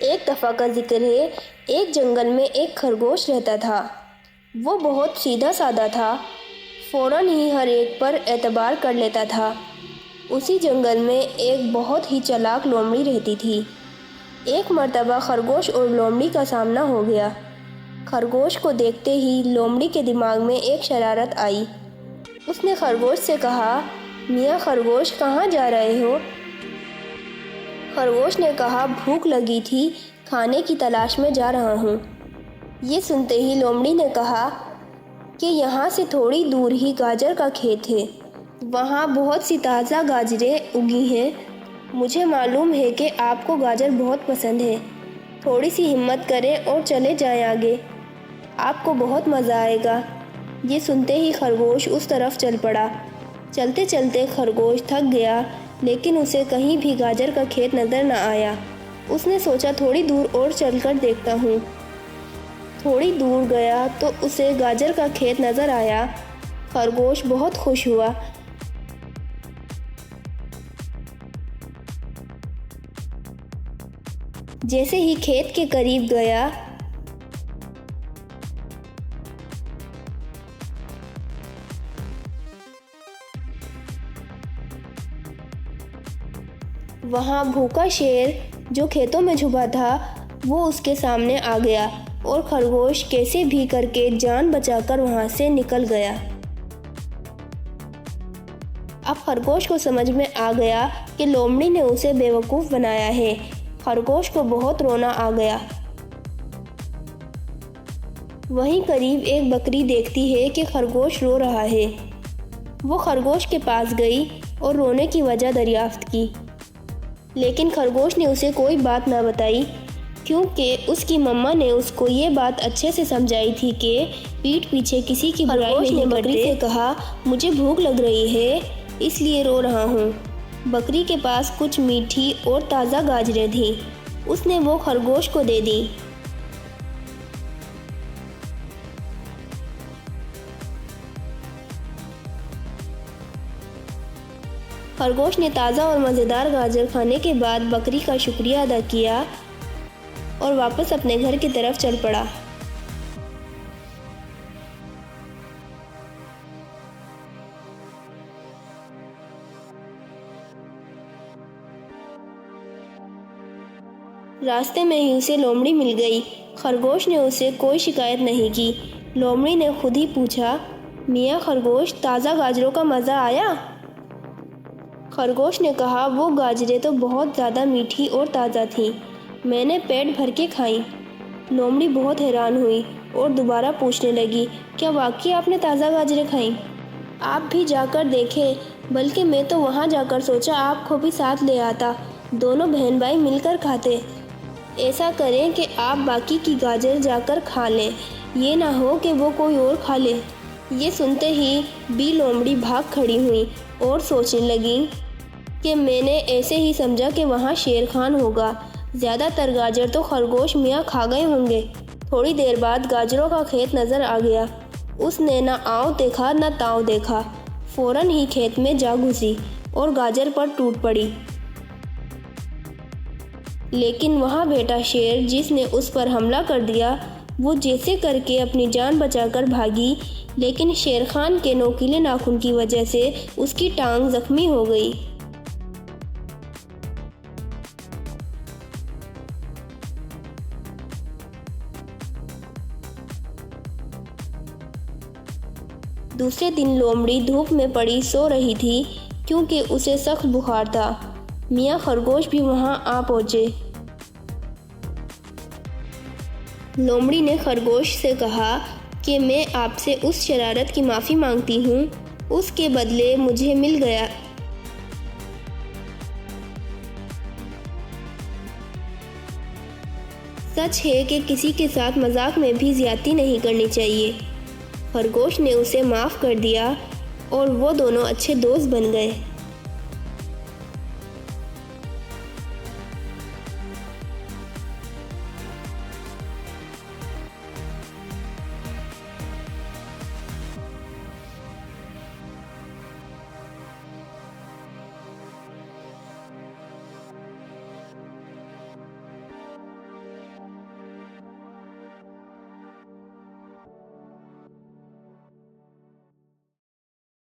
ایک دفعہ کا ذکر ہے، ایک جنگل میں ایک خرگوش رہتا تھا۔ وہ بہت سیدھا سادہ تھا، فوراً ہی ہر ایک پر اعتبار کر لیتا تھا۔ اسی جنگل میں ایک بہت ہی چالاک لومڑی رہتی تھی۔ ایک مرتبہ خرگوش اور لومڑی کا سامنا ہو گیا۔ خرگوش کو دیکھتے ہی لومڑی کے دماغ میں ایک شرارت آئی۔ اس نے خرگوش سے کہا، میاں خرگوش، کہاں جا رہے ہو؟ خرگوش نے کہا، بھوک لگی تھی، کھانے کی تلاش میں جا رہا ہوں۔ یہ سنتے ہی لومڑی نے کہا کہ یہاں سے تھوڑی دور ہی گاجر کا کھیت ہے، وہاں بہت سی تازہ گاجریں اگی ہیں۔ مجھے معلوم ہے کہ آپ کو گاجر بہت پسند ہے، تھوڑی سی ہمت کریں اور چلے جائیں آگے، آپ کو بہت مزہ آئے گا۔ یہ سنتے ہی خرگوش اس طرف چل پڑا۔ چلتے چلتے خرگوش تھک گیا، لیکن اسے کہیں بھی گاجر کا کھیت نظر نہ آیا۔ اس نے سوچا تھوڑی دور اور چل کر دیکھتا ہوں۔ تھوڑی دور گیا تو اسے گاجر کا کھیت نظر آیا۔ خرگوش بہت خوش ہوا۔ جیسے ہی کھیت کے قریب گیا، وہاں بھوکا شیر جو کھیتوں میں چھپا تھا وہ اس کے سامنے آ گیا اور خرگوش کیسے بھی کر کے جان بچا کر وہاں سے نکل گیا۔ اب خرگوش کو سمجھ میں آ گیا کہ لومڑی نے اسے بیوقوف بنایا ہے۔ خرگوش کو بہت رونا آ گیا۔ وہیں قریب ایک بکری دیکھتی ہے کہ خرگوش رو رہا ہے۔ وہ خرگوش کے پاس گئی اور رونے کی وجہ دریافت کی، لیکن خرگوش نے اسے کوئی بات نہ بتائی، کیونکہ اس کی مما نے اس کو یہ بات اچھے سے سمجھائی تھی کہ پیٹھ پیچھے کسی کی برائی نہیں کرتے۔ خرگوش نے بکری سے کہا، مجھے بھوک لگ رہی ہے، اس لیے رو رہا ہوں۔ بکری کے پاس کچھ میٹھی اور تازہ گاجریں تھیں، اس نے وہ خرگوش کو دے دیں۔ خرگوش نے تازہ اور مزیدار گاجر کھانے کے بعد بکری کا شکریہ ادا کیا اور واپس اپنے گھر کی طرف چل پڑا۔ راستے میں ہی اسے لومڑی مل گئی۔ خرگوش نے اسے کوئی شکایت نہیں کی۔ لومڑی نے خود ہی پوچھا، میاں خرگوش، تازہ گاجروں کا مزہ آیا؟ خرگوش نے کہا، وہ گاجریں تو بہت زیادہ میٹھی اور تازہ تھیں، میں نے پیٹ بھر کے کھائیں۔ لومڑی بہت حیران ہوئی اور دوبارہ پوچھنے لگی، کیا واقعی آپ نے تازہ گاجریں کھائیں؟ آپ بھی جا کر دیکھیں، بلکہ میں تو وہاں جا کر سوچا آپ کو بھی ساتھ لے آتا، دونوں بہن بھائی مل کر کھاتے۔ ایسا کریں کہ آپ باقی کی گاجر جا کر کھا لیں، یہ نہ ہو کہ وہ کوئی اور کھا لے۔ یہ سنتے ہی بھی لومڑی بھاگ کھڑی ہوئی اور سوچنے لگی کہ میں نے ایسے ہی سمجھا کہ وہاں شیر خان ہوگا، زیادہ تر گاجر تو خرگوش میاں کھا گئے ہوں گے۔ تھوڑی دیر بعد گاجروں کا کھیت نظر آ گیا۔ اس نے نہ آؤ دیکھا نہ تاؤ دیکھا، فوراً ہی کھیت میں جا گھسی اور گاجر پر ٹوٹ پڑی۔ لیکن وہاں بیٹا شیر جس نے اس پر حملہ کر دیا، وہ جیسے کر کے اپنی جان بچا کر بھاگی، لیکن شیر خان کے نوکیلے ناخن کی وجہ سے اس کی ٹانگ زخمی ہو گئی۔ دوسرے دن لومڑی دھوپ میں پڑی سو رہی تھی، کیونکہ اسے سخت بخار تھا۔ میاں خرگوش بھی وہاں آ پہنچے۔ لومڑی نے خرگوش سے کہا کہ میں آپ سے اس شرارت کی معافی مانگتی ہوں، اس کے بدلے مجھے مل گیا۔ سچ ہے کہ کسی کے ساتھ مذاق میں بھی زیادتی نہیں کرنی چاہیے۔ خرگوش نے اسے معاف کر دیا اور وہ دونوں اچھے دوست بن گئے۔